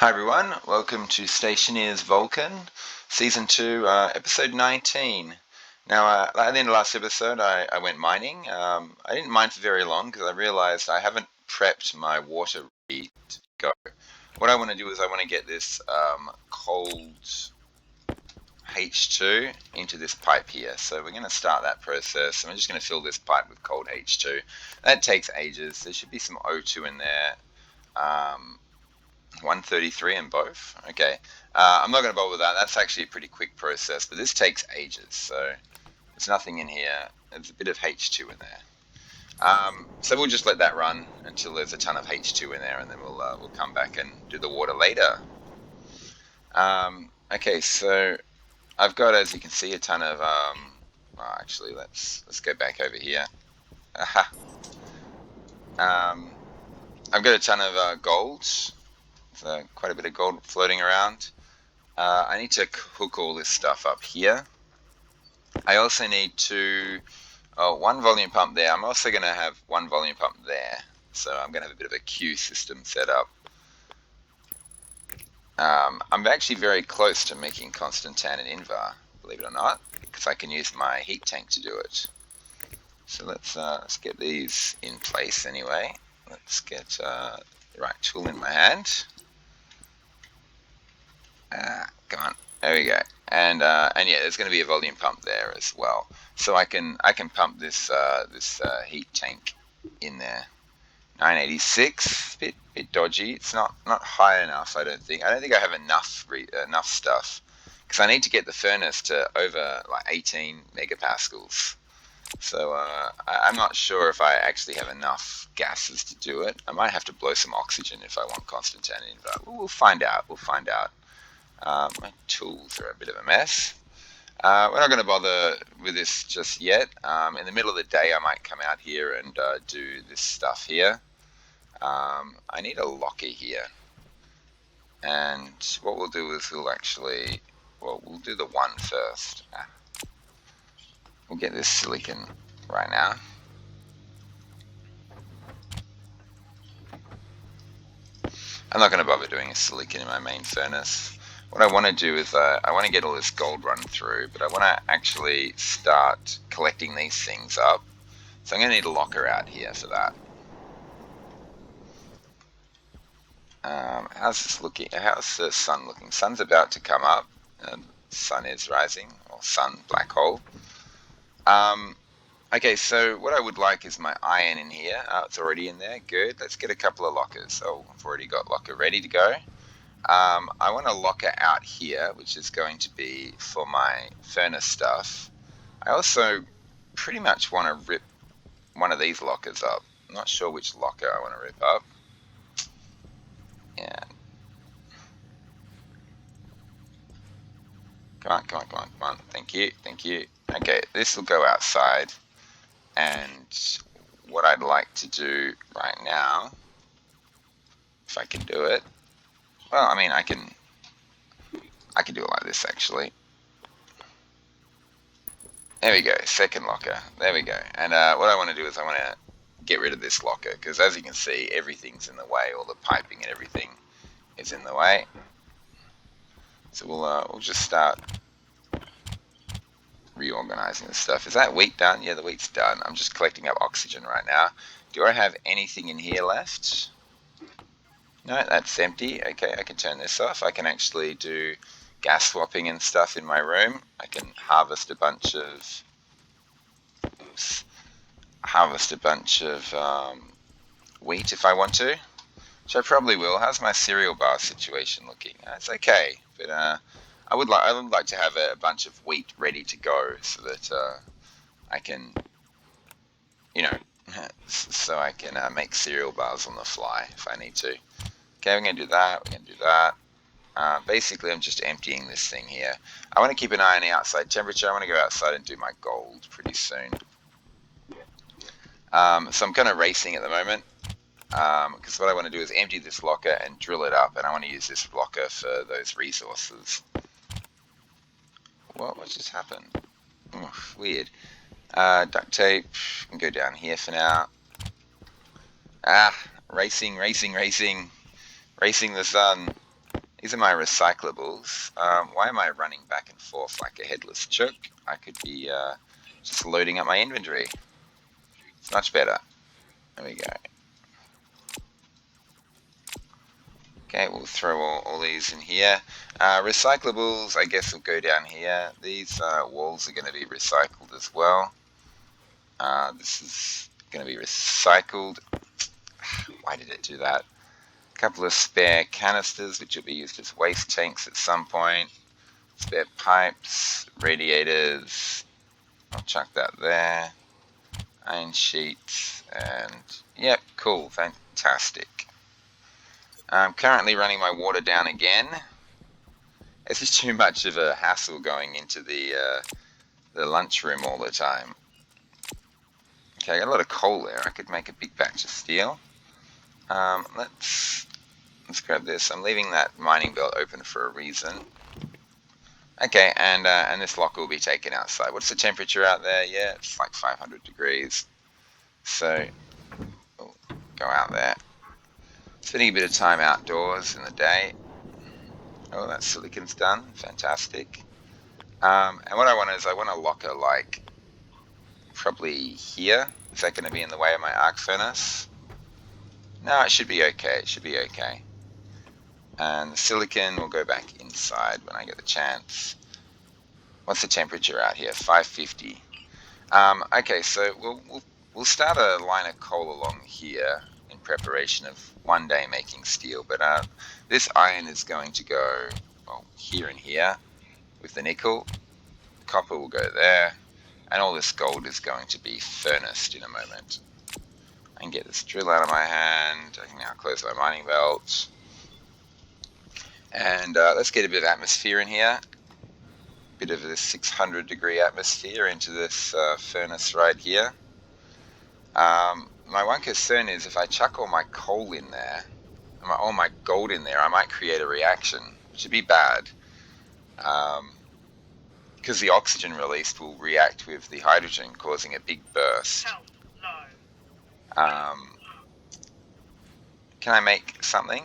Hi everyone, welcome to Stationeers Vulcan, Season 2, Episode 19. Now, at the end of the last episode, I went mining. I didn't mine for very long because I realized I haven't prepped my water ready to go. What I want to do is I want to get this cold H2 into this pipe here. So we're going to start that process. I'm just going to fill this pipe with cold H2. That takes ages. There should be some O2 in there. 133 in both. Okay, I'm not going to bother with that. That's actually a pretty quick process, but this takes ages. So there's nothing in here. There's a bit of H2 in there. So we'll just let that run until there's a ton of H2 in there, and then we'll come back and do the water later. Okay, so I've got, as you can see, a ton of. Actually, let's go back over here. Aha. I've got a ton of gold. Quite a bit of gold floating around. I need to hook all this stuff up here. I also need one volume pump there. I'm also going to have one volume pump there. So I'm going to have a bit of a queue system set up. I'm actually very close to making constant tan and invar, believe it or not, because I can use my heat tank to do it. So let's get these in place anyway. Let's get the right tool in my hand. Come on, there we go. And yeah, there's going to be a volume pump there as well, so I can pump this heat tank in there. 986, bit dodgy. It's not high enough. I don't think I have enough stuff, because I need to get the furnace to over like 18 megapascals. So I'm not sure if I actually have enough gases to do it. I might have to blow some oxygen if I want constant tan invert. We'll find out. My tools are a bit of a mess. We're not going to bother with this just yet. In the middle of the day, I might come out here and do this stuff here. I need a locker here. And what we'll do is we'll do the one first. We'll get this silicon right now. I'm not going to bother doing a silicon in my main furnace. What I want to do is I want to get all this gold run through, but I want to actually start collecting these things up. So I'm going to need a locker out here for that. How's this looking? How's the sun looking? Sun's about to come up. Sun is rising, or sun, black hole. Okay, so what I would like is my iron in here. It's already in there. Good. Let's get a couple of lockers. So I've already got locker ready to go. I want a locker out here, which is going to be for my furnace stuff. I also pretty much want to rip one of these lockers up. I'm not sure which locker I want to rip up. Yeah. Come on. Thank you. Okay, this will go outside. And what I'd like to do right now, if I can do it, well, I mean, I can do it like this, actually. There we go, second locker. There we go. And what I want to do is I want to get rid of this locker, because as you can see, everything's in the way. All the piping and everything is in the way. So we'll just start reorganizing the stuff. Is that wheat done? Yeah, the wheat's done. I'm just collecting up oxygen right now. Do I have anything in here left? No, that's empty. Okay, I can turn this off. I can actually do gas swapping and stuff in my room. I can harvest a bunch of wheat if I want to, which I probably will. How's my cereal bar situation looking? It's okay, but I would like to have a bunch of wheat ready to go, so that I can, so I can make cereal bars on the fly if I need to. Okay, we're going to do that. Basically, I'm just emptying this thing here. I want to keep an eye on the outside temperature. I want to go outside and do my gold pretty soon. So I'm kind of racing at the moment, because what I want to do is empty this locker and drill it up, and I want to use this locker for those resources. What just happened? Oh, weird. Duct tape. I can go down here for now. Racing the sun. These are my recyclables. Why am I running back and forth like a headless chook? I could be just loading up my inventory. It's much better. There we go. Okay, we'll throw all these in here. Recyclables, I guess, will go down here. These walls are going to be recycled as well. This is going to be recycled. Why did it do that? A couple of spare canisters, which will be used as waste tanks at some point. Spare pipes, radiators. I'll chuck that there. Iron sheets, and yep, cool, fantastic. I'm currently running my water down again. It's just too much of a hassle going into the lunchroom all the time. Okay, I got a lot of coal there. I could make a big batch of steel. Let's grab this. I'm leaving that mining belt open for a reason. Okay, and this lock will be taken outside. What's the temperature out there? Yeah, it's like 500 degrees. So we'll go out there. Spending a bit of time outdoors in the day. Oh, that silicon's done. Fantastic. And what I want is I want to lock her like probably here. Is that going to be in the way of my arc furnace? No, it should be okay. It should be okay. And the silicon will go back inside when I get the chance. What's the temperature out here? 550. Okay, so we'll start a line of coal along here in preparation of one day making steel. But this iron is going to go here and here with the nickel. Copper will go there, and all this gold is going to be furnaced in a moment. I can get this drill out of my hand. I can now close my mining belt. And let's get a bit of atmosphere in here. Bit of this 600 degree atmosphere into this furnace right here. My one concern is if I chuck all my coal in there, all my gold in there, I might create a reaction, which would be bad. Because the oxygen released will react with the hydrogen, causing a big burst. Can I make something?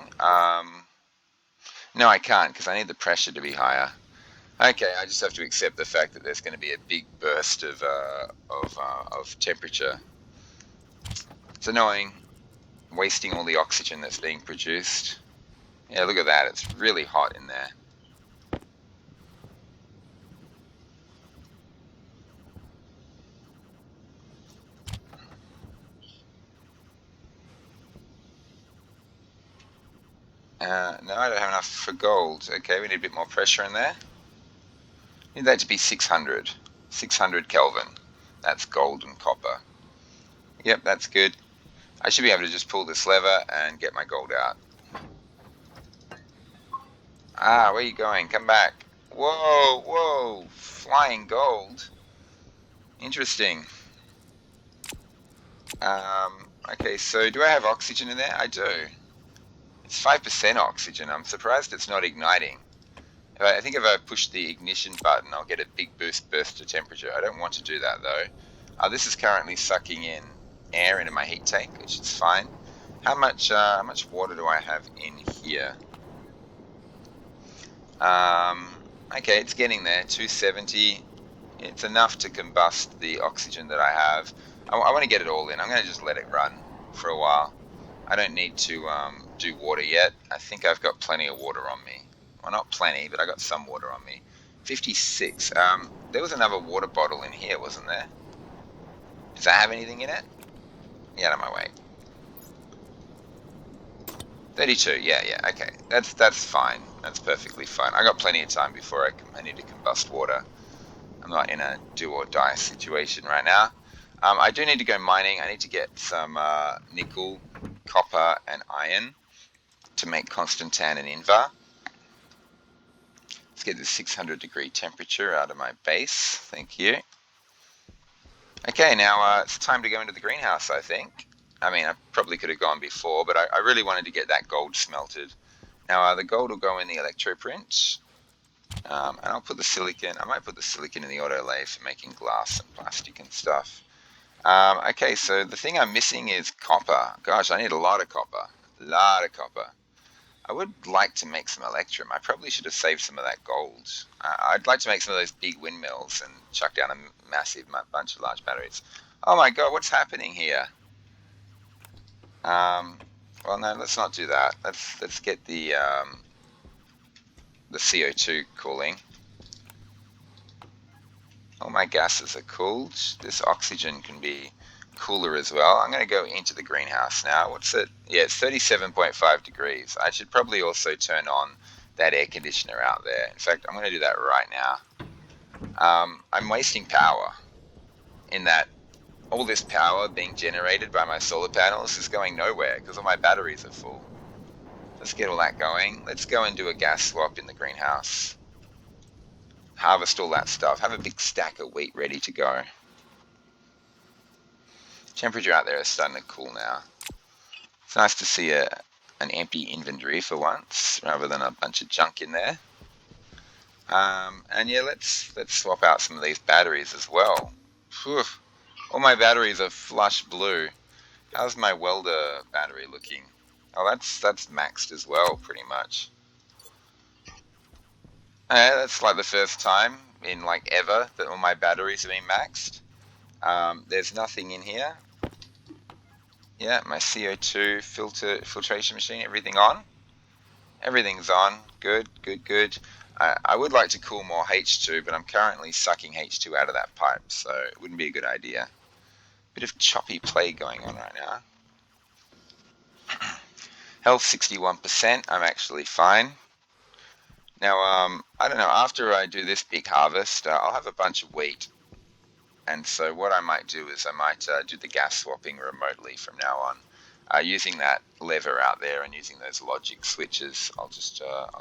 No, I can't, because I need the pressure to be higher. Okay, I just have to accept the fact that there's going to be a big burst of temperature. It's annoying, wasting all the oxygen that's being produced. Yeah, look at that, it's really hot in there. No, I don't have enough for gold. Okay, we need a bit more pressure in there. Need that to be 600. 600 Kelvin. That's gold and copper. Yep, that's good. I should be able to just pull this lever and get my gold out. Ah, where are you going? Come back. Whoa, whoa, flying gold. Interesting. Okay, so do I have oxygen in there? I do. It's 5% oxygen. I'm surprised it's not igniting. I think if I push the ignition button, I'll get a big burst of temperature. I don't want to do that though. This is currently sucking in air into my heat tank, which is fine. How much water do I have in here? Okay, it's getting there. 270. It's enough to combust the oxygen that I have. I want to get it all in. I'm going to just let it run for a while. I don't need to do water yet. I think I've got plenty of water on me. Well, not plenty, but I got some water on me. 56. There was another water bottle in here, wasn't there? Does that have anything in it? Get out of my way. 32. Yeah. Okay, that's fine. That's perfectly fine. I got plenty of time before I need to combust water. I'm not in a do or die situation right now. I do need to go mining. I need to get some nickel, copper, and iron to make Constantan and Invar. Let's get this 600 degree temperature out of my base. Thank you. Okay, now it's time to go into the greenhouse, I think. I mean, I probably could have gone before, but I really wanted to get that gold smelted. Now, the gold will go in the electroprint. And I'll put the silicon. I might put the silicon in the autolay for making glass and plastic and stuff. Okay, so the thing I'm missing is copper. Gosh, I need a lot of copper. A lot of copper. I would like to make some electrum. I probably should have saved some of that gold. I'd like to make some of those big windmills and chuck down a massive bunch of large batteries. Oh my god, what's happening here? Um, well, no, let's not do that. Let's get the CO2 cooling. All my gases are cooled. This oxygen can be cooler as well. I'm going to go into the greenhouse now. What's it? Yeah, it's 37.5 degrees. I should probably also turn on that air conditioner out there. In fact, I'm going to do that right now. I'm wasting power in that all this power being generated by my solar panels is going nowhere because all my batteries are full. Let's get all that going. Let's go and do a gas swap in the greenhouse. Harvest all that stuff. Have a big stack of wheat ready to go. Temperature out there is starting to cool now. It's nice to see an empty inventory for once, rather than a bunch of junk in there. And yeah, let's swap out some of these batteries as well. Whew. All my batteries are flush blue. How's my welder battery looking? Oh, that's maxed as well, pretty much. That's like the first time in like ever that all my batteries have been maxed. There's nothing in here. Yeah, my CO2 filtration machine, everything on. Everything's on. Good, good, good. I would like to cool more H2, but I'm currently sucking H2 out of that pipe, so it wouldn't be a good idea. Bit of choppy play going on right now. Health 61%. I'm actually fine. Now, I don't know. After I do this big harvest, I'll have a bunch of wheat. And so what I might do is I might do the gas swapping remotely from now on. Using that lever out there and using those logic switches, I'll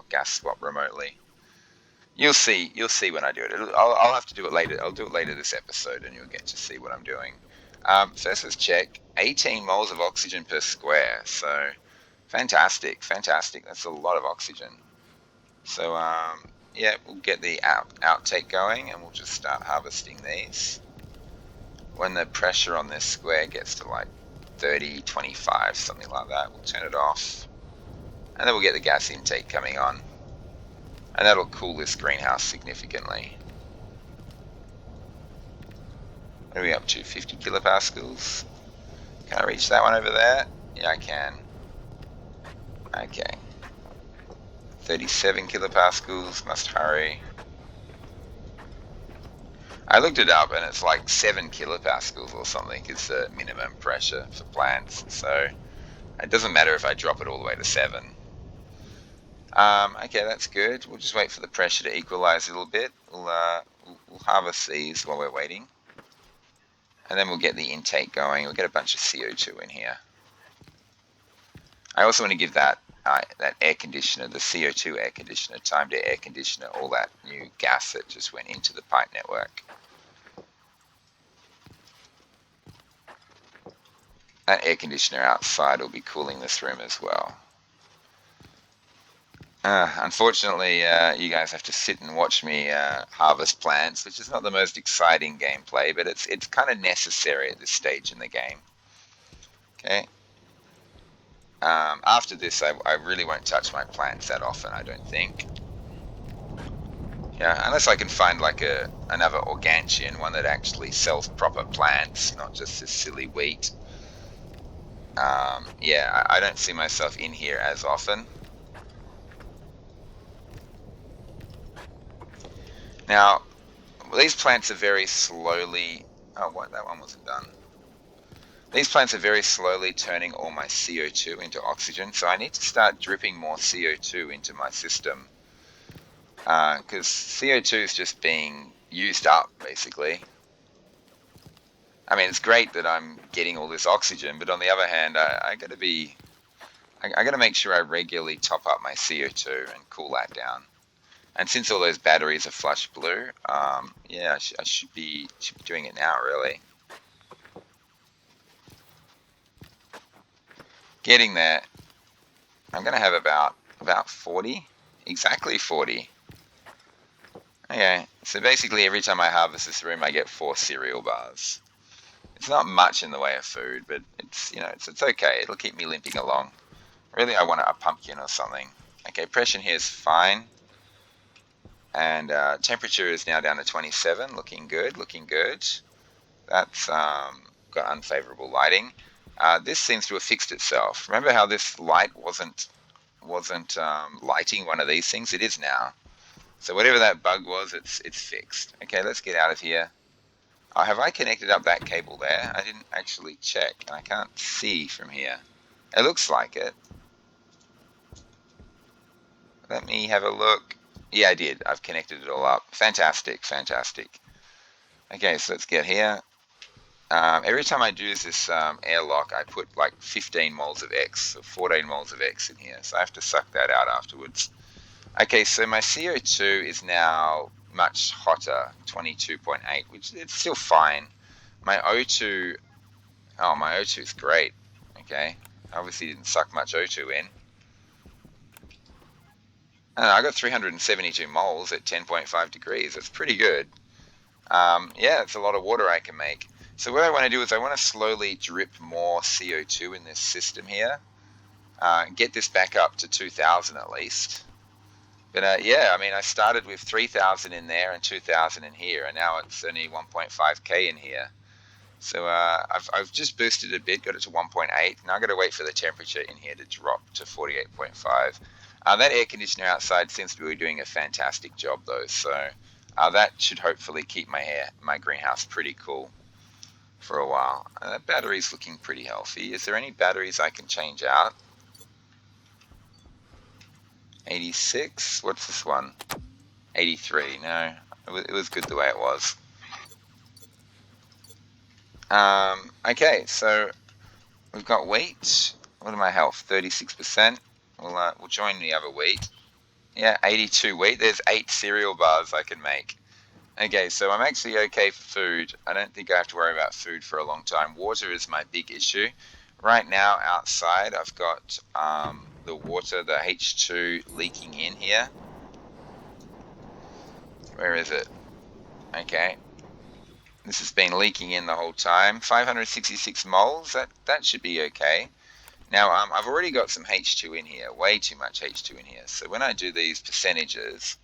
gas swap remotely. You'll see when I do it. I'll have to do it later. I'll do it later this episode, and you'll get to see what I'm doing. First, let's check. 18 moles of oxygen per square. So, fantastic, fantastic. That's a lot of oxygen. So, yeah, we'll get the outtake going, and we'll just start harvesting these. When the pressure on this square gets to like 30, 25, something like that, we'll turn it off. And then we'll get the gas intake coming on. And that'll cool this greenhouse significantly. What are we up to? 50 kilopascals? Can I reach that one over there? Yeah, I can. Okay. 37 kilopascals, must hurry. I looked it up and it's like 7 kilopascals or something is the minimum pressure for plants. So it doesn't matter if I drop it all the way to 7. Okay, that's good. We'll just wait for the pressure to equalize a little bit. We'll harvest these while we're waiting. And then we'll get the intake going. We'll get a bunch of CO2 in here. I also want to give that air conditioner, the CO2 air conditioner, time to air conditioner all that new gas that just went into the pipe network. That air conditioner outside will be cooling this room as well. Unfortunately, you guys have to sit and watch me harvest plants, which is not the most exciting gameplay, but it's kind of necessary at this stage in the game. Okay. After this, I really won't touch my plants that often, I don't think. Yeah, unless I can find like another Organtian, one that actually sells proper plants, not just this silly wheat. Yeah, I don't see myself in here as often. Now, these plants are very slowly... Oh, what? That one wasn't done. These plants are very slowly turning all my CO2 into oxygen, so I need to start dripping more CO2 into my system. Because CO2 is just being used up, basically. I mean, it's great that I'm getting all this oxygen, but on the other hand, I gotta make sure I regularly top up my CO2 and cool that down. And since all those batteries are flush blue, yeah, I should be doing it now, really. Getting there. I'm going to have about 40, exactly 40. Okay, so basically every time I harvest this room, I get 4 cereal bars. It's not much in the way of food, but it's okay. It'll keep me limping along. Really, I want a pumpkin or something. Okay, pressure here is fine. And temperature is now down to 27, looking good, looking good. That's got unfavorable lighting. This seems to have fixed itself. Remember how this light wasn't lighting one of these things? It is now. So whatever that bug was, it's fixed. Okay, let's get out of here. Have I connected up that cable there? I didn't actually check, and I can't see from here. It looks like it. Let me have a look. Yeah, I did. I've connected it all up. Fantastic, fantastic. Okay, so let's get here. Every time I do this airlock, I put like 15 moles of X, or 14 moles of X in here. So I have to suck that out afterwards. Okay, so my CO2 is now much hotter, 22.8, which it's still fine. My O2, oh, my O2 is great. Okay, obviously didn't suck much O2 in. I got 372 moles at 10.5 degrees. That's pretty good. Yeah, it's a lot of water I can make. So what I want to do is I want to slowly drip more CO2 in this system here. Get this back up to 2,000 at least. But yeah, I mean, I started with 3,000 in there and 2,000 in here, and now it's only 1.5k in here. So I've just boosted it a bit, got it to 1.8. Now I've got to wait for the temperature in here to drop to 48.5. That air conditioner outside seems to be doing a fantastic job though, so that should hopefully keep my greenhouse pretty cool for a while. That battery's looking pretty healthy. Is there any batteries I can change out? 86? What's this one? 83. No, it was good the way it was. Okay, so we've got wheat. What am I health? 36%. We'll join the other wheat. Yeah, 82 wheat. There's 8 cereal bars I can make. Okay, so I'm actually okay for food. I don't think I have to worry about food for a long time. Water is my big issue. Right now, outside, I've got the water, the H2 leaking in here. Where is it? Okay. This has been leaking in the whole time. 566 moles. That should be okay. Now, I've already got some H2 in here. Way too much H2 in here. So when I do these percentages,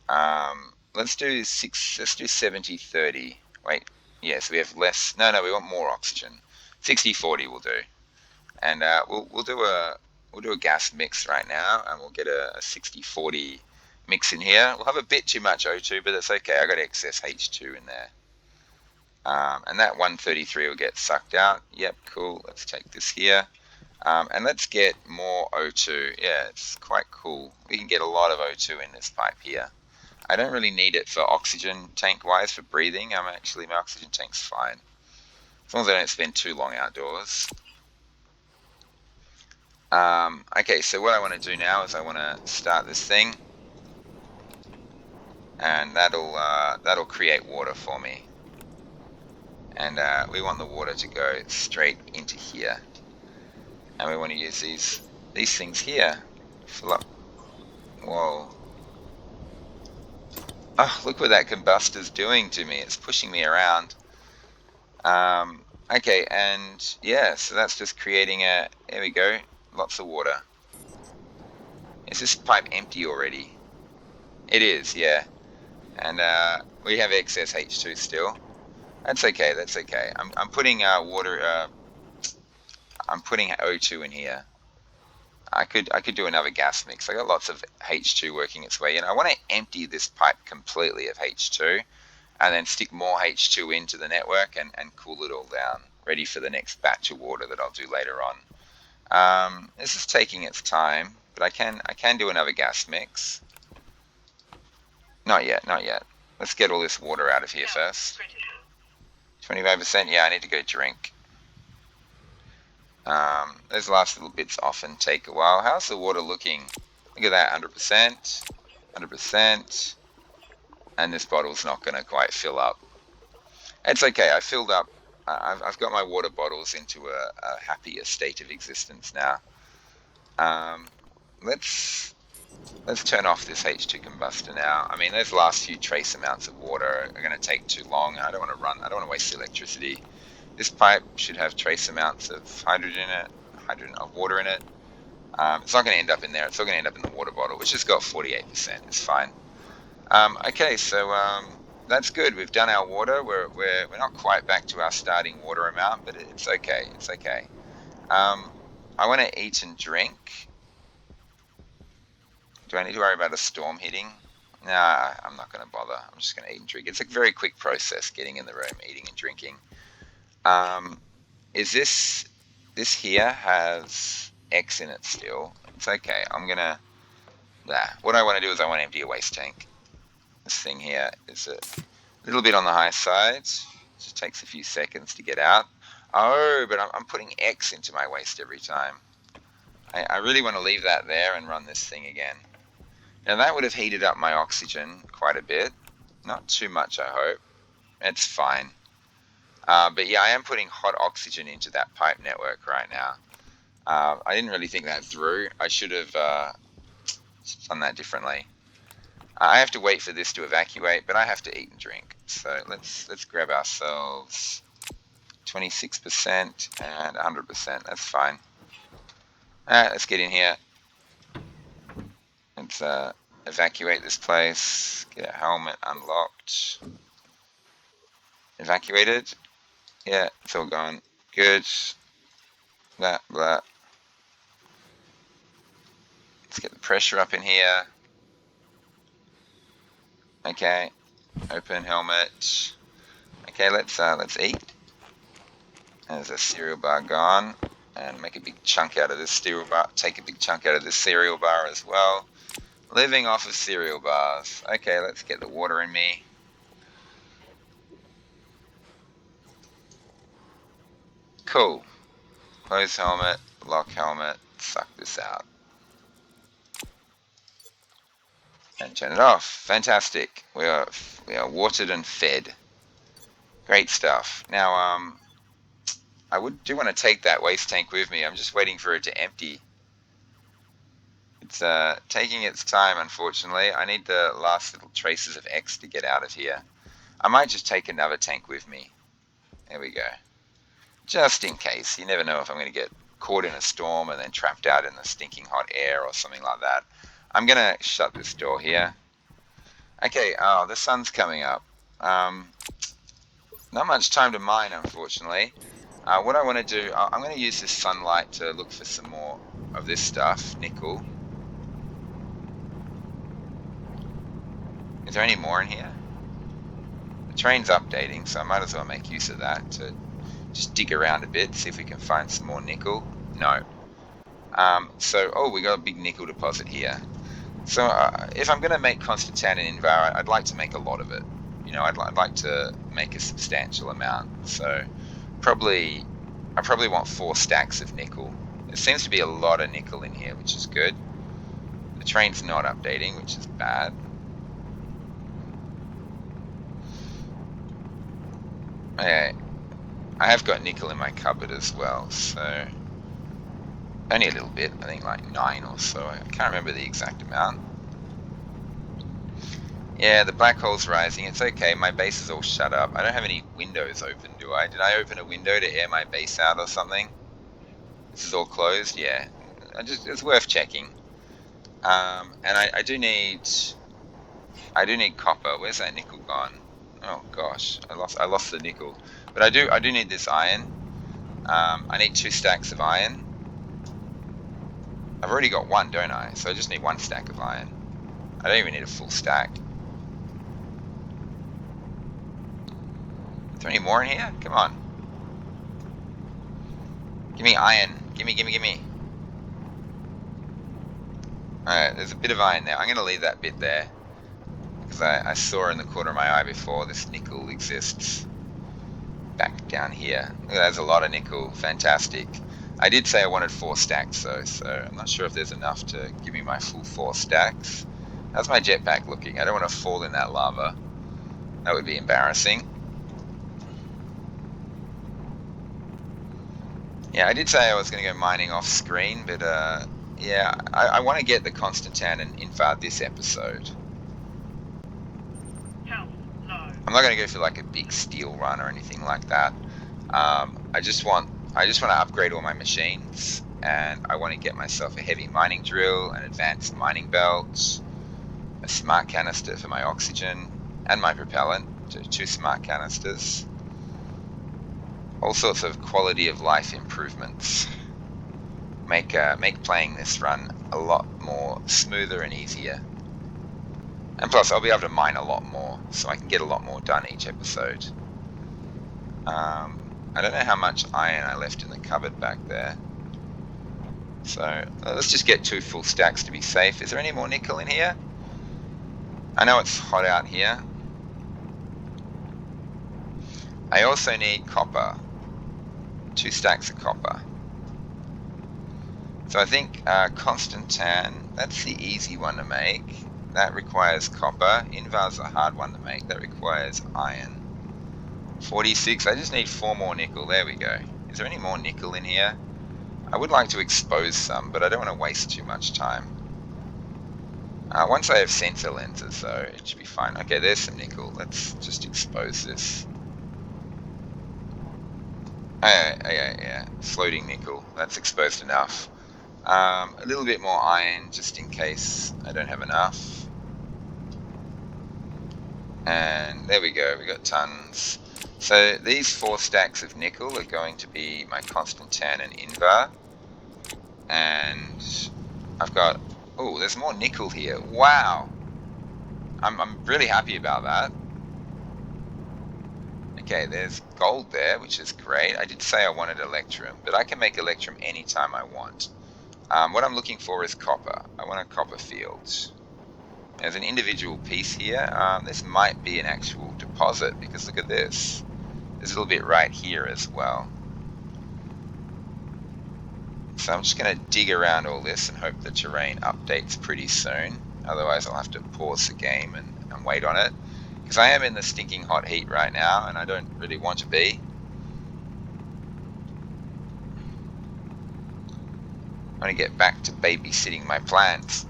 let's do 70-30. Wait, yes, we have less. No, we want more oxygen. 60-40 will do. And we'll do a gas mix right now, and we'll get a 60-40 mix in here. We'll have a bit too much O2, but that's okay. I got excess H2 in there. And that 133 will get sucked out. Yep, cool. Let's take this here. And let's get more O2. Yeah, it's quite cool. We can get a lot of O2 in this pipe here. I don't really need it for oxygen tank-wise, for breathing. My oxygen tank's fine. As long as I don't spend too long outdoors. Okay, so what I want to do now is I want to start this thing. And that'll create water for me. And we want the water to go straight into here. And we want to use these things here. Fill up. Whoa. Oh, look what that combustor's doing to me. It's pushing me around. Okay, and yeah, so that's just creating there we go, lots of water. Is this pipe empty already? It is, yeah. And we have excess H2 still. That's okay, that's okay. I'm putting water, I'm putting O2 in here. I could do another gas mix. I got lots of H2 working its way in. I want to empty this pipe completely of H2 and then stick more H2 into the network and cool it all down, ready for the next batch of water that I'll do later on. This is taking its time, but I can do another gas mix. Not yet, not yet. Let's get all this water out of here first. 25%? Yeah, I need to go drink. Those last little bits often take a while. How's the water looking? Look at that, 100%, 100%. And this bottle's not going to quite fill up. It's okay, I filled up. I've got my water bottles into a happier state of existence now. Let's turn off this H2 combustor now. I mean, those last few trace amounts of water are going to take too long. I don't want to waste electricity. This pipe should have trace amounts of hydrogen in it, of water in it. It's not going to end up in there. It's all going to end up in the water bottle, which has got 48%. It's fine. Okay, so that's good. We've done our water. We're not quite back to our starting water amount, but it's okay. It's okay. I want to eat and drink. Do I need to worry about a storm hitting? Nah, I'm not going to bother. I'm just going to eat and drink. It's a very quick process getting in the room, eating and drinking. Um, is this here has X in it still? It's okay. I'm gonna. What I want to do is I want to empty a waste tank. This thing here is a little bit on the high side. It just takes a few seconds to get out. Oh, but I'm putting X into my waste every time. I really want to leave that there and run this thing again. Now that would have heated up my oxygen quite a bit. Not too much, I hope. It's fine. But yeah, I am putting hot oxygen into that pipe network right now. I didn't really think that through. I should have done that differently. I have to wait for this to evacuate, but I have to eat and drink. So let's grab ourselves 26% and 100%. That's fine. Alright, let's get in here. Let's evacuate this place. Get our helmet unlocked. Evacuated. Yeah, it's all gone. Good. Blah, blah. Let's get the pressure up in here. Okay. Open helmet. Okay, let's eat. There's a cereal bar gone. And make a big chunk out of this cereal bar. Take a big chunk out of this cereal bar as well. Living off of cereal bars. Okay, let's get the water in me. Cool. Close helmet, lock helmet, suck this out. And turn it off. Fantastic. We are watered and fed. Great stuff. Now, I do want to take that waste tank with me. I'm just waiting for it to empty. It's taking its time, unfortunately. I need the last little traces of X to get out of here. I might just take another tank with me. There we go. Just in case. You never know if I'm going to get caught in a storm and then trapped out in the stinking hot air or something like that. I'm going to shut this door here. Okay, oh, the sun's coming up. Not much time to mine, unfortunately. What I want to do, I'm going to use this sunlight to look for some more of this stuff, nickel. Is there any more in here? The train's updating, so I might as well make use of that to just dig around a bit, see if we can find some more nickel. No. Oh, we got a big nickel deposit here. So if I'm going to make constant tannin invar, I'd like to make a lot of it. You know, I'd like to make a substantial amount. So I probably want 4 stacks of nickel. There seems to be a lot of nickel in here, which is good. The train's not updating, which is bad. Okay. I have got nickel in my cupboard as well, so only a little bit, I think like 9 or so. I can't remember the exact amount. Yeah, the black hole's rising. It's okay, my base is all shut up. I don't have any windows open, do I? Did I open a window to air my base out or something? This is all closed? Yeah. It's worth checking. And I do need copper. Where's that nickel gone? Oh gosh, I lost the nickel. But I do need this iron. I need 2 stacks of iron. I've already got 1, don't I? So I just need 1 stack of iron. I don't even need a full stack. Is there any more in here? Come on. Give me iron. Gimme. Alright, there's a bit of iron there. I'm going to leave that bit there. Because I saw in the corner of my eye before this nickel exists. Back down here. Look, there's a lot of nickel. Fantastic. I did say I wanted 4 stacks though, so I'm not sure if there's enough to give me my full 4 stacks. How's my jetpack looking? I don't want to fall in that lava. That would be embarrassing. Yeah, I did say I was going to go mining off screen, but yeah, I want to get the Constantan and Infar this episode. I'm not going to go for like a big steel run or anything like that. I just want to upgrade all my machines and I want to get myself a heavy mining drill, an advanced mining belt, a smart canister for my oxygen, and my propellant, so 2 smart canisters. All sorts of quality of life improvements. Make playing this run a lot more smoother and easier. And plus, I'll be able to mine a lot more, so I can get a lot more done each episode. I don't know how much iron I left in the cupboard back there. So let's just get 2 full stacks to be safe. Is there any more nickel in here? I know it's hot out here. I also need copper. 2 stacks of copper. So I think constant tan, that's the easy one to make. That requires copper. Invar's a hard one to make. That requires iron. 46, I just need 4 more nickel. There we go. Is there any more nickel in here? I would like to expose some, but I don't want to waste too much time. Once I have sensor lenses, though, it should be fine. Okay, there's some nickel. Let's just expose this. Yeah. Floating nickel. That's exposed enough. A little bit more iron, just in case I don't have enough. And there we go. We got tons. So these 4 stacks of nickel are going to be my constant tan and Invar. And I've got... Oh, there's more nickel here. Wow. I'm really happy about that. Okay, there's gold there, which is great. I did say I wanted electrum, but I can make electrum anytime I want. What I'm looking for is copper. I want a copper field. There's an individual piece here. This might be an actual deposit, because look at this. There's a little bit right here as well. So I'm just going to dig around all this and hope the terrain updates pretty soon. Otherwise I'll have to pause the game and wait on it. Because I am in the stinking hot heat right now, and I don't really want to be. I want to get back to babysitting my plants.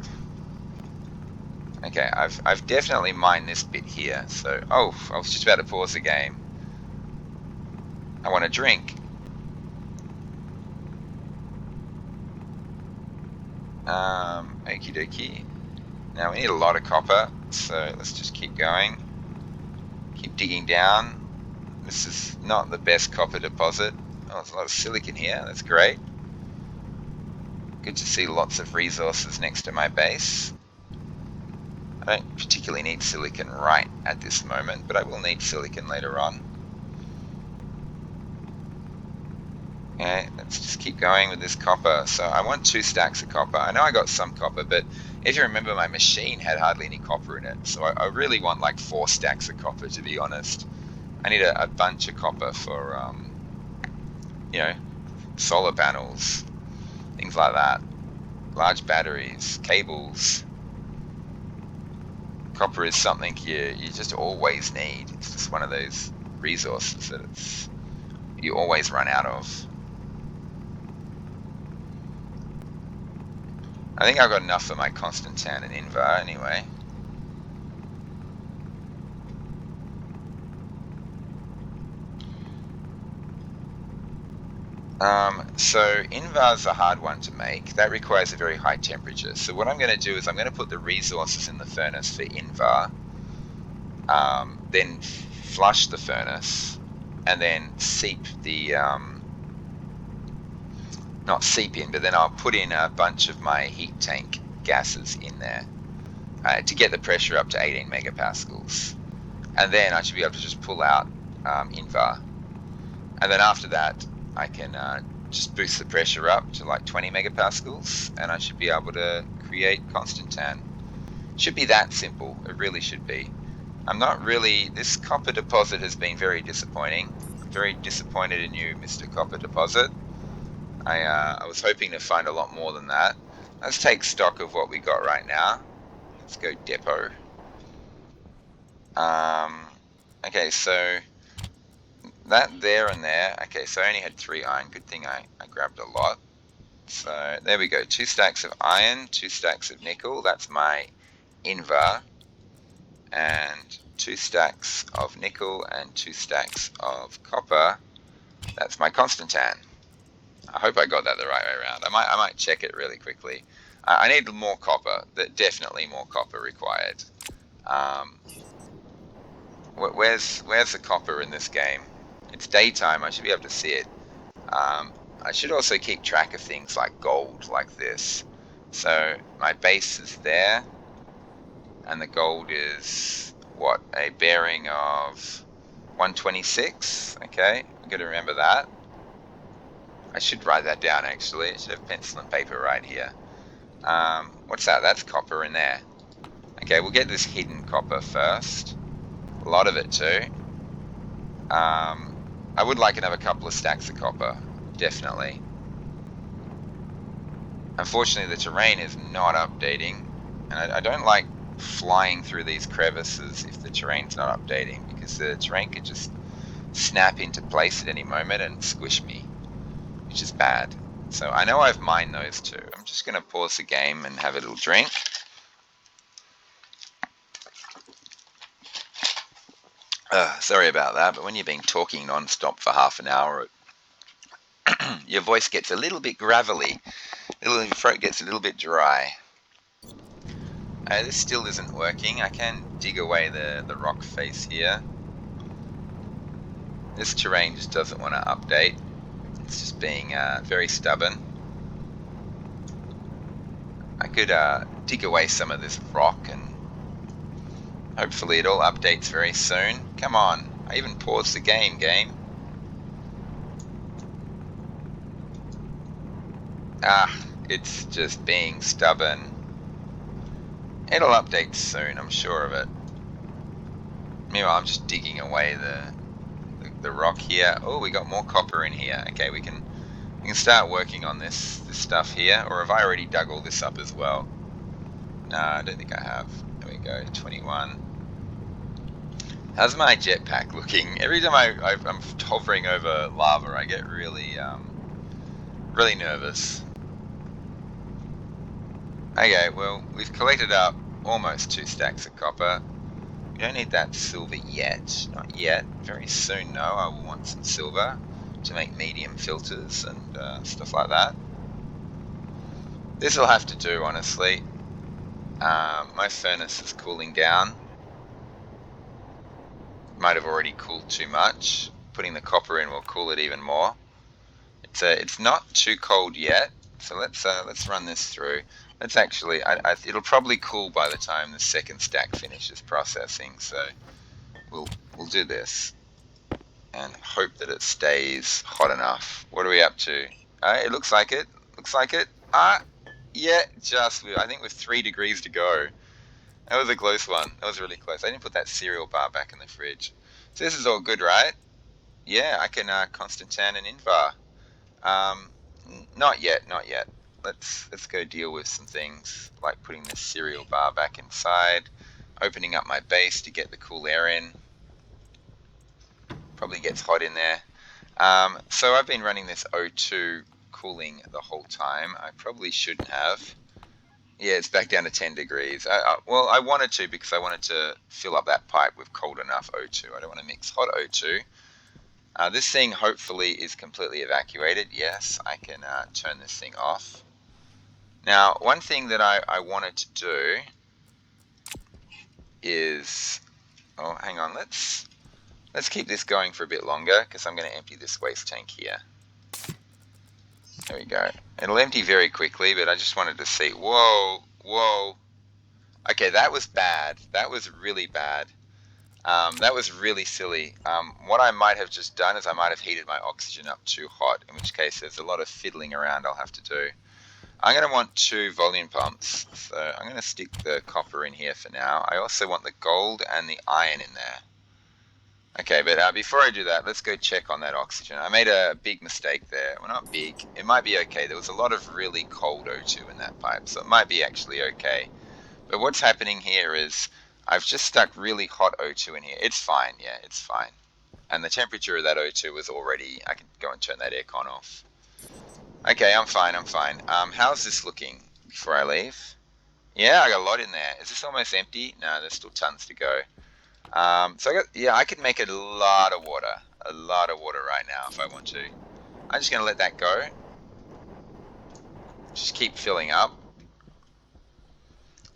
Okay, I've definitely mined this bit here. So, oh, I was just about to pause the game. I want a drink. Okie dokie. Now we need a lot of copper, so let's just keep going. Keep digging down. This is not the best copper deposit. Oh, there's a lot of silicon here. That's great. Good to see lots of resources next to my base. I don't particularly need silicon right at this moment, but I will need silicon later on. Okay, let's just keep going with this copper. So I want 2 stacks of copper. I know I got some copper, but if you remember, my machine had hardly any copper in it. So I really want like 4 stacks of copper, to be honest. I need a bunch of copper for, you know, solar panels, things like that. Large batteries, cables. Copper is something you just always need. It's just one of those resources that you always run out of. I think I've got enough for my constant tan and Invar anyway. So Invar's a hard one to make. That requires a very high temperature. So what I'm going to do is I'm going to put the resources in the furnace for Invar, then flush the furnace, and then seep the, not seep in, but then I'll put in a bunch of my heat tank gases in there to get the pressure up to 18 megapascals. And then I should be able to just pull out Invar. And then after that, I can just boost the pressure up to like 20 megapascals, and I should be able to create constant tan. Should be that simple. It really should be. I'm not really... This copper deposit has been very disappointing. Very disappointed in you, Mr. Copper Deposit. I was hoping to find a lot more than that. Let's take stock of what we got right now. Let's go depot. Okay, so that there and there. Okay, so I only had 3 iron. Good thing I grabbed a lot. So there we go. 2 stacks of iron, 2 stacks of nickel. That's my Invar. And 2 stacks of nickel and 2 stacks of copper. That's my constant tan. I hope I got that the right way around. I might check it really quickly. I need more copper. Definitely more copper required. Um, where's the copper in this game? It's daytime. I should be able to see it. I should also keep track of things like gold, like this. So my base is there, and the gold is what, a bearing of 126. Okay, I'm gonna remember that. I should write that down actually. I should have pencil and paper right here. What's that? That's copper in there. Okay, we'll get this hidden copper first. A lot of it too. I would like another couple of stacks of copper, definitely. Unfortunately, the terrain is not updating, and I don't like flying through these crevices if the terrain's not updating, because the terrain could just snap into place at any moment and squish me, which is bad. So I know I've mined those too. I'm just going to pause the game and have a little drink. Sorry about that, but when you've been talking non-stop for half an hour, your voice gets a little bit gravelly, your throat gets a little bit dry. This still isn't working. I can dig away the rock face here. This terrain just doesn't want to update. It's just being very stubborn. I could dig away some of this rock and hopefully it all updates very soon. Come on. I even paused the game. It's just being stubborn. It'll update soon, I'm sure of it. Meanwhile, I'm just digging away the rock here. Oh, we got more copper in here. Okay, we can start working on this stuff here. Or have I already dug all this up as well? No, I don't think I have. There we go, 21. How's my jetpack looking? Every time I'm hovering over lava, I get really nervous. Okay, well, we've collected up almost 2 stacks of copper. We don't need that silver yet. Not yet. Very soon, though, I will want some silver to make medium filters and stuff like that. This will have to do, honestly. My furnace is cooling down. Might have already cooled too much. Putting the copper in will cool it even more. It's not too cold yet, so let's run this through. Let's actually, it'll probably cool by the time the second stack finishes processing. So we'll do this and hope that it stays hot enough. What are we up to? It looks like it. Looks like it. Yeah, I think with 3 degrees to go. That was a close one. That was really close. I didn't put that cereal bar back in the fridge. So this is all good, right? Yeah, I can Constantan and Invar. Um, Not yet, not yet. Let's go deal with some things like putting this cereal bar back inside, opening up my base to get the cool air in. Probably gets hot in there. So I've been running this O2 cooling the whole time. I probably shouldn't have. Yeah, it's back down to 10 degrees. Well, I wanted to because I wanted to fill up that pipe with cold enough O2. I don't want to mix hot O2. This thing hopefully is completely evacuated. Yes, I can turn this thing off. Now, one thing that I wanted to do is, oh, hang on, let's keep this going for a bit longer because I'm going to empty this waste tank here. There we go. It'll empty very quickly, but I just wanted to see. Whoa, whoa. Okay, that was bad. That was really bad. That was really silly. What I might have just done is I might have heated my oxygen up too hot, in which case there's a lot of fiddling around I'll have to do. I'm going to want 2 volume pumps, so I'm going to stick the copper in here for now. I also want the gold and the iron in there. Okay, but before I do that, let's go check on that oxygen. I made a big mistake there. Well, not big. It might be okay. There was a lot of really cold O2 in that pipe, so it might be actually okay. But what's happening here is I've just stuck really hot O2 in here. It's fine, yeah, it's fine. And the temperature of that O2 was already, I can go and turn that aircon off. Okay, I'm fine. How's this looking before I leave? Yeah, I got a lot in there. Is this almost empty? No, there's still tons to go. So I could make a lot of water right now if I want to. I'm just going to let that go. just keep filling up.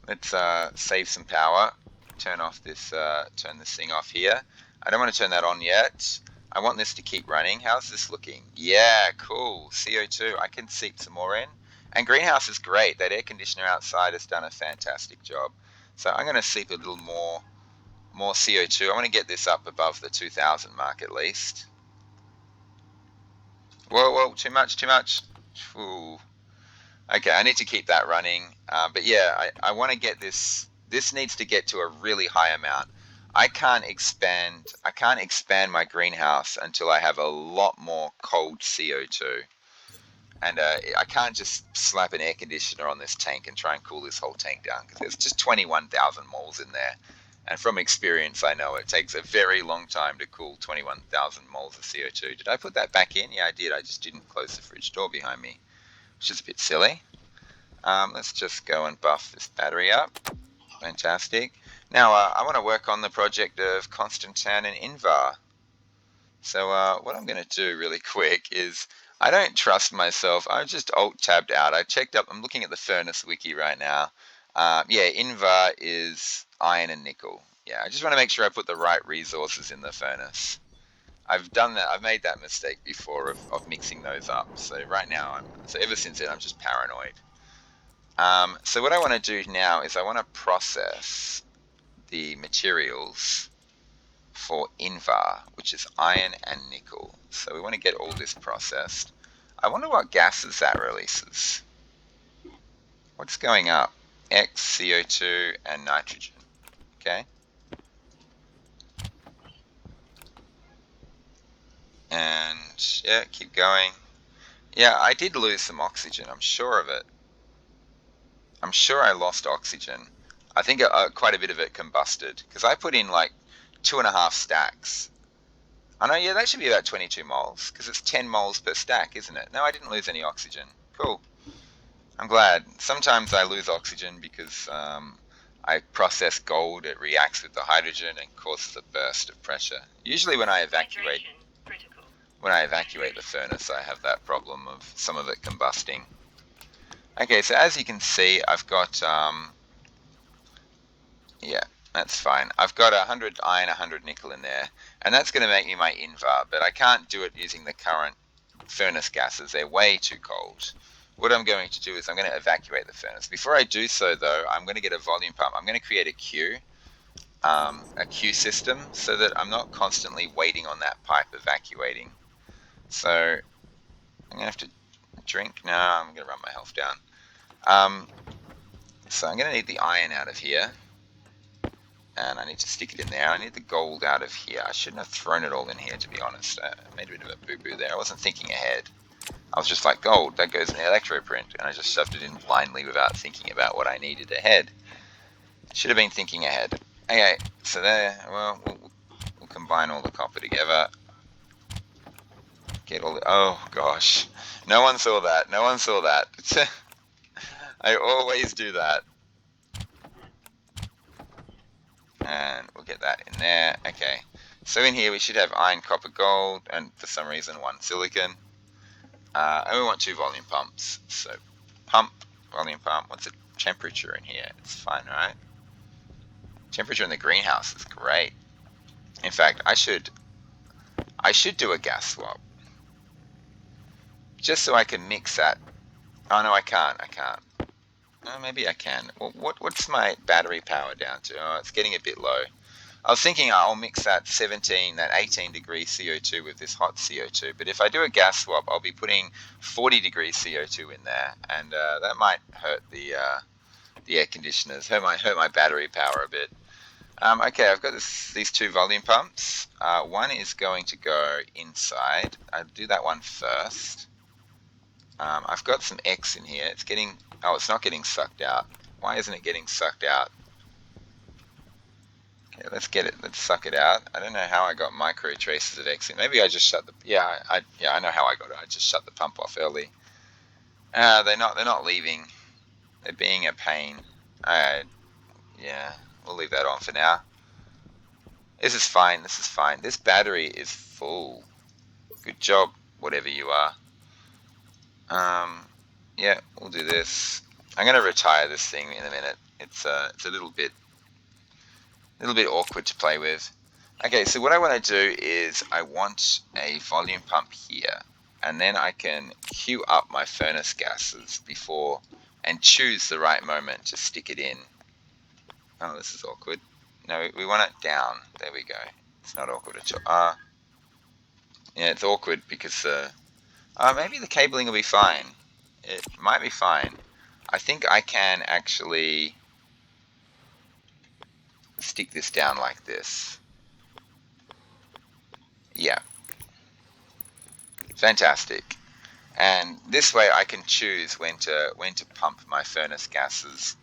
Let's save some power. Turn this thing off here. I don't want to turn that on yet. I want this to keep running. How's this looking? Yeah, cool. CO2. I can seep some more in. And greenhouse is great. That air conditioner outside has done a fantastic job. So I'm going to seep a little more CO2. I want to get this up above the 2000 mark at least. Whoa, too much. Ooh. Okay, I need to keep that running. But yeah, I want to get this. This needs to get to a really high amount. I can't expand my greenhouse until I have a lot more cold CO2. And I can't just slap an air conditioner on this tank and try and cool this whole tank down because there's just 21,000 moles in there. And from experience, I know it takes a very long time to cool 21,000 moles of CO2. Did I put that back in? Yeah, I did. I just didn't close the fridge door behind me, which is a bit silly. Let's just go and buff this battery up. Fantastic. Now, I want to work on the project of Constantan and Invar. So what I'm going to do really quick is, I don't trust myself. I just alt-tabbed out. I checked up. I'm looking at the furnace wiki right now. Yeah, Invar is iron and nickel. Yeah, I just want to make sure I put the right resources in the furnace. I've done that. I've made that mistake before of mixing those up. So right now, ever since then, I'm just paranoid. So what I want to do now is I want to process the materials for Invar, which is iron and nickel. So we want to get all this processed. I wonder what gases that releases. What's going up? X, CO2, and nitrogen. Okay. And yeah, keep going. Yeah, I did lose some oxygen. I'm sure of it. I'm sure I lost oxygen. I think quite a bit of it combusted because I put in like 2.5 stacks. Oh no, yeah, that should be about 22 moles because it's 10 moles per stack, isn't it? No, I didn't lose any oxygen. Cool. I'm glad. Sometimes I lose oxygen because I process gold, it reacts with the hydrogen and causes a burst of pressure. Usually when I evacuate the furnace, I have that problem of some of it combusting. Okay, so as you can see, I've got, yeah, that's fine. I've got 100 iron, 100 nickel in there, and that's going to make me my Invar, but I can't do it using the current furnace gases. They're way too cold. What I'm going to do is I'm going to evacuate the furnace. Before I do so, though, I'm going to get a volume pump. I'm going to create a queue system, so that I'm not constantly waiting on that pipe evacuating. So I'm going to have to drink. No, I'm going to run my health down. So I'm going to need the iron out of here, and I need to stick it in there. I need the gold out of here. I shouldn't have thrown it all in here, to be honest. I made a bit of a boo-boo there. I wasn't thinking ahead. I was just like, gold, that goes in the electroprint, and I just shoved it in blindly without thinking about what I needed ahead. Should have been thinking ahead. Okay, so there, well, we'll combine all the copper together. Get all the, oh gosh, no one saw that. I always do that. And we'll get that in there. Okay, so in here we should have iron, copper, gold, and for some reason 1 silicon. And we want 2 volume pumps. So pump, volume pump. What's the temperature in here? It's fine, right? Temperature in the greenhouse is great. In fact, I should do a gas swap, just so I can mix that. Oh no, I can't. Oh, maybe I can. Well, what's my battery power down to? Oh, it's getting a bit low. I was thinking I'll mix that 18 degree CO2 with this hot CO2, but if I do a gas swap, I'll be putting 40 degree CO2 in there, and that might hurt the air conditioners, hurt my battery power a bit. Okay, I've got these 2 volume pumps. One is going to go inside. I'll do that one first. I've got some X in here. It's not getting sucked out. Why isn't it getting sucked out? Okay, let's suck it out. I don't know how I got micro traces of X in. Maybe I just shut the, I know how I got it. I just shut the pump off early. They're not leaving. They're being a pain. Yeah, we'll leave that on for now. This is fine. This battery is full. Good job, whatever you are. Yeah, we'll do this. I'm going to retire this thing in a minute. It's a little bit awkward to play with. Okay, so what I want to do is I want a volume pump here, and then I can queue up my furnace gases before and choose the right moment to stick it in. Oh, this is awkward. No, we want it down. There we go. It's not awkward at all. Yeah, it's awkward because maybe the cabling will be fine. It might be fine. I think I can actually stick this down like this. Yeah, fantastic. And this way I can choose when to pump my furnace gases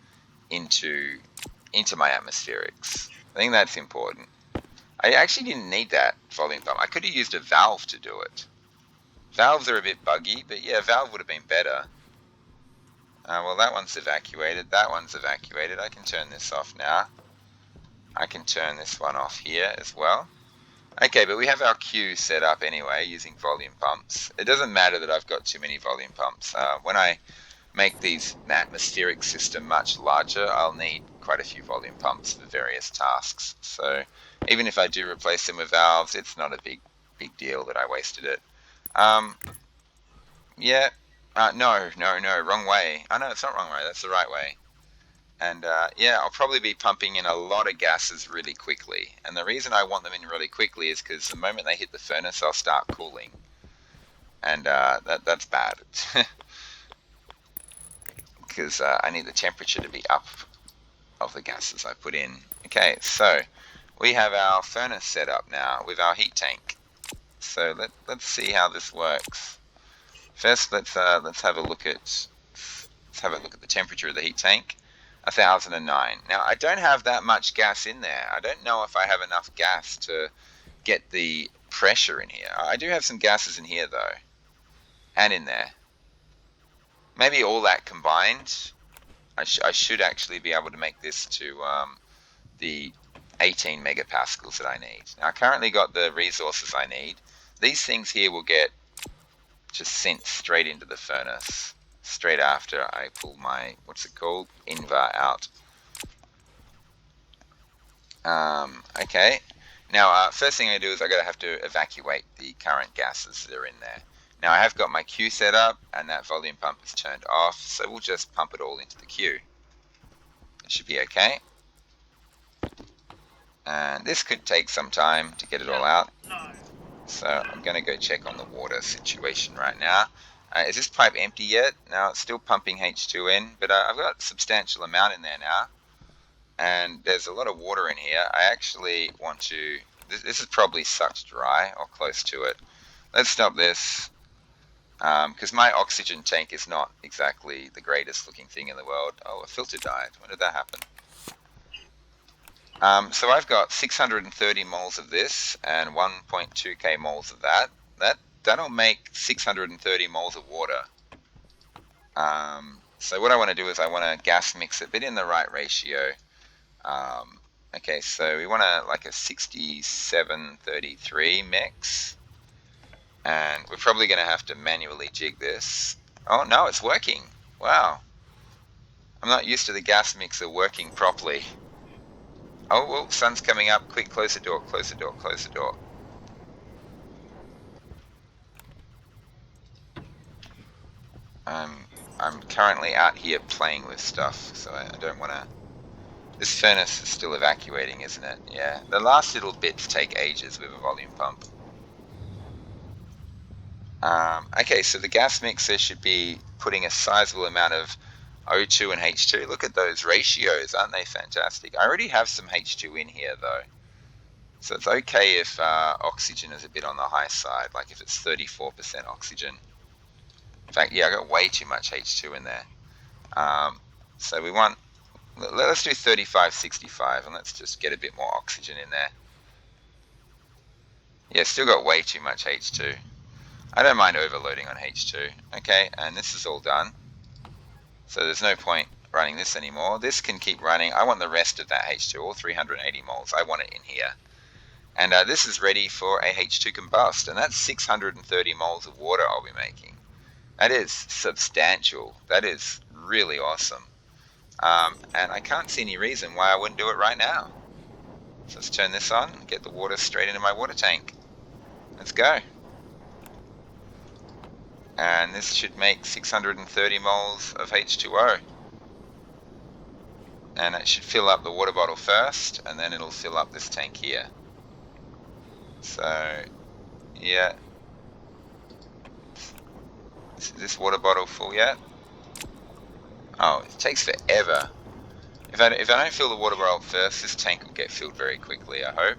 into my atmospherics. I think that's important. I actually didn't need that volume pump. I could have used a valve to do it. Valves are a bit buggy, but yeah, a valve would have been better. Well, that one's evacuated. That one's evacuated. I can turn this off now. I can turn this one off here as well. Okay, but we have our queue set up anyway using volume pumps. It doesn't matter that I've got too many volume pumps. When I make these atmospheric system much larger, I'll need quite a few volume pumps for various tasks. So even if I do replace them with valves, it's not a big deal that I wasted it. Yeah. No, wrong way. Oh no, it's not wrong way. That's the right way. And yeah, I'll probably be pumping in a lot of gases really quickly. And the reason I want them in really quickly is because the moment they hit the furnace, I'll start cooling. And that's bad. Because I need the temperature to be up of the gases I put in. Okay, so we have our furnace set up now with our heat tank. So let's see how this works. First, let's have a look at the temperature of the heat tank. 1009. Now I don't have that much gas in there. I don't know if I have enough gas to get the pressure in here. I do have some gases in here though, and in there. Maybe all that combined, I should actually be able to make this to the 18 megapascals that I need. Now I currently got the resources I need. These things here will get just sent straight into the furnace straight after I pull my, what's it called, invar out. Okay, now first thing I do is I have to evacuate the current gases that are in there. Now I have got my queue set up and that volume pump is turned off, so we'll just pump it all into the queue. It should be okay. And this could take some time to get it all out. So I'm going to go check on the water situation right now. Is this pipe empty yet? No, it's still pumping H2 in, but I've got a substantial amount in there now. And there's a lot of water in here. I actually want to... This is probably sucked dry, or close to it. Let's stop this, because my oxygen tank is not exactly the greatest looking thing in the world. Oh, a filter died. When did that happen? So I've got 630 moles of this and 1.2k moles of that. That'll make 630 moles of water. So what I want to do is I want to gas mix it, but in the right ratio. Okay, so we want like a 67-33 mix. And we're probably going to have to manually jig this. Oh, no, it's working. Wow. I'm not used to the gas mixer working properly. Oh, well, sun's coming up. Quick, close the door, close the door, close the door. I'm currently out here playing with stuff, so I don't want to... This furnace is still evacuating, isn't it? Yeah. The last little bits take ages with a volume pump. Okay, so the gas mixer should be putting a sizable amount of O2 and H2. Look at those ratios, aren't they fantastic? I already have some H2 in here, though. So it's okay if oxygen is a bit on the high side, like if it's 34% oxygen. In fact, yeah, I got way too much H2 in there. So we want... Let's do 35-65, and let's just get a bit more oxygen in there. Yeah, still got way too much H2. I don't mind overloading on H2. Okay, and this is all done. So there's no point running this anymore. This can keep running. I want the rest of that H2, all 380 moles. I want it in here. And this is ready for a H2 combust, and that's 630 moles of water I'll be making. That is substantial. That is really awesome. And I can't see any reason why I wouldn't do it right now. So let's turn this on and get the water straight into my water tank. Let's go. And this should make 630 moles of H2O. And it should fill up the water bottle first, and then it'll fill up this tank here. So, yeah. Is this water bottle full yet? Oh, it takes forever. If I don't fill the water bottle first, this tank will get filled very quickly, I hope.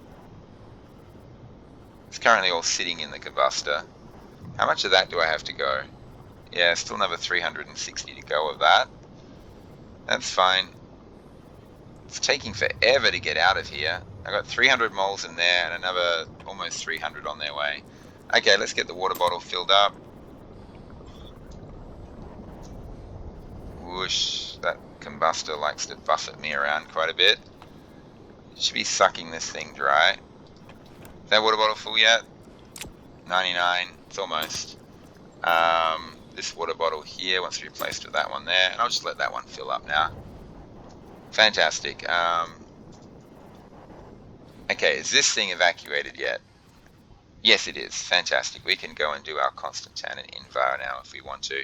It's currently all sitting in the combustor. How much of that do I have to go? Yeah, still another 360 to go of that. That's fine. It's taking forever to get out of here. I got 300 moles in there and another almost 300 on their way. Okay, let's get the water bottle filled up. Whoosh, that combustor likes to buffet me around quite a bit. It should be sucking this thing dry. Is that water bottle full yet? 99, it's almost. This water bottle here wants to be replaced with that one there, and I'll just let that one fill up now. Fantastic. Okay, is this thing evacuated yet? Yes, it is. Fantastic. We can go and do our constant tan and invar now if we want to.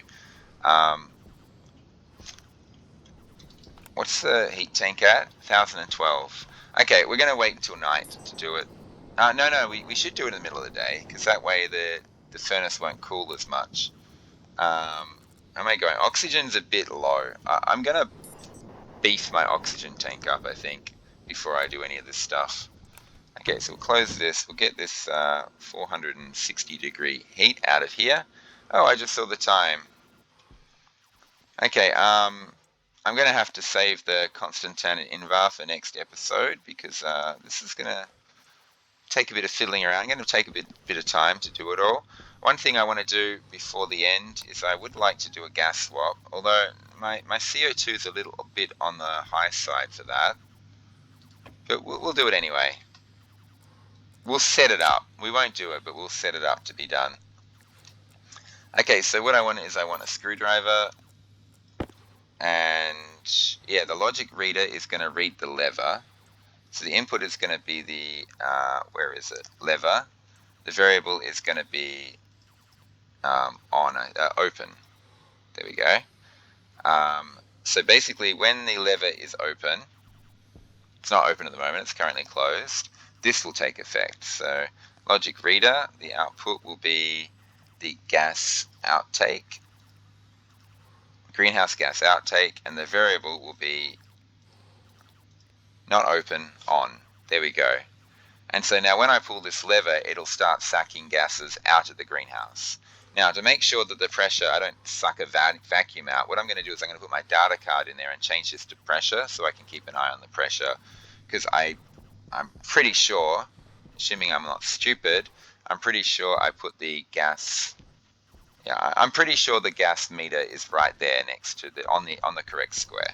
What's the heat tank at? 1012. Okay, we're going to wait until night to do it. No, we should do it in the middle of the day, because that way the furnace won't cool as much. How am I going? Oxygen's a bit low. I'm going to beef my oxygen tank up, I think, before I do any of this stuff. Okay, so we'll close this. We'll get this 460 degree heat out of here. Oh, I just saw the time. Okay, I'm going to have to save the constant tan and invar for next episode, because this is going to take a bit of fiddling around. I'm going to take a bit of time to do it all. One thing I want to do before the end is I would like to do a gas swap, although my CO2 is a little bit on the high side for that. But we'll do it anyway. We'll set it up. We won't do it, but we'll set it up to be done. Okay, so what I want is I want a screwdriver, and yeah, the logic reader is going to read the lever. So the input is going to be the, where is it, lever. The variable is going to be open. There we go. So basically when the lever is open, it's not open at the moment, it's currently closed, this will take effect. So logic reader, the output will be the gas outtake, greenhouse gas outtake, and the variable will be not open, on. There we go. And so now when I pull this lever, it'll start sucking gases out of the greenhouse. Now, to make sure that the pressure, I don't suck a vacuum out, what I'm going to do is I'm going to put my data card in there and change this to pressure so I can keep an eye on the pressure. Because I'm pretty sure, assuming I'm not stupid, I'm pretty sure I put the gas, yeah, I'm pretty sure the gas meter is right there next to the, on the correct square.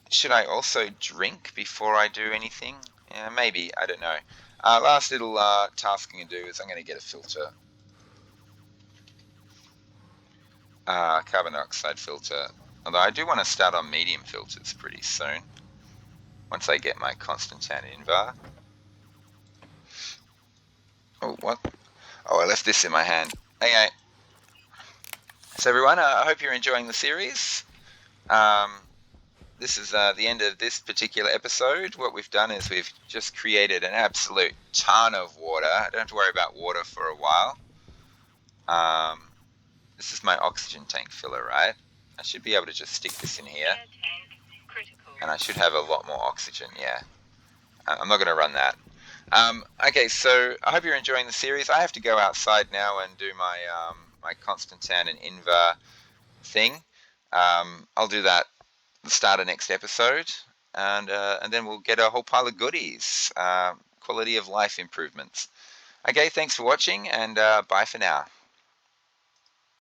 Should I also drink before I do anything? Yeah, maybe, I don't know. Last little task I'm going to do is I'm going to get a filter. Carbon dioxide filter. Although I do want to start on medium filters pretty soon, once I get my constant tan invar. Oh, what? Oh, I left this in my hand. Okay. So everyone, I hope you're enjoying the series. This is the end of this particular episode. What we've done is we've just created an absolute ton of water. I don't have to worry about water for a while. This is my oxygen tank filler, right? I should be able to just stick this in here. And I should have a lot more oxygen, yeah. I'm not going to run that. Okay, so I hope you're enjoying the series. I have to go outside now and do my my constant tan and invar thing. I'll do that at the start of next episode, and then we'll get a whole pile of goodies, quality of life improvements. Okay, thanks for watching, and bye for now.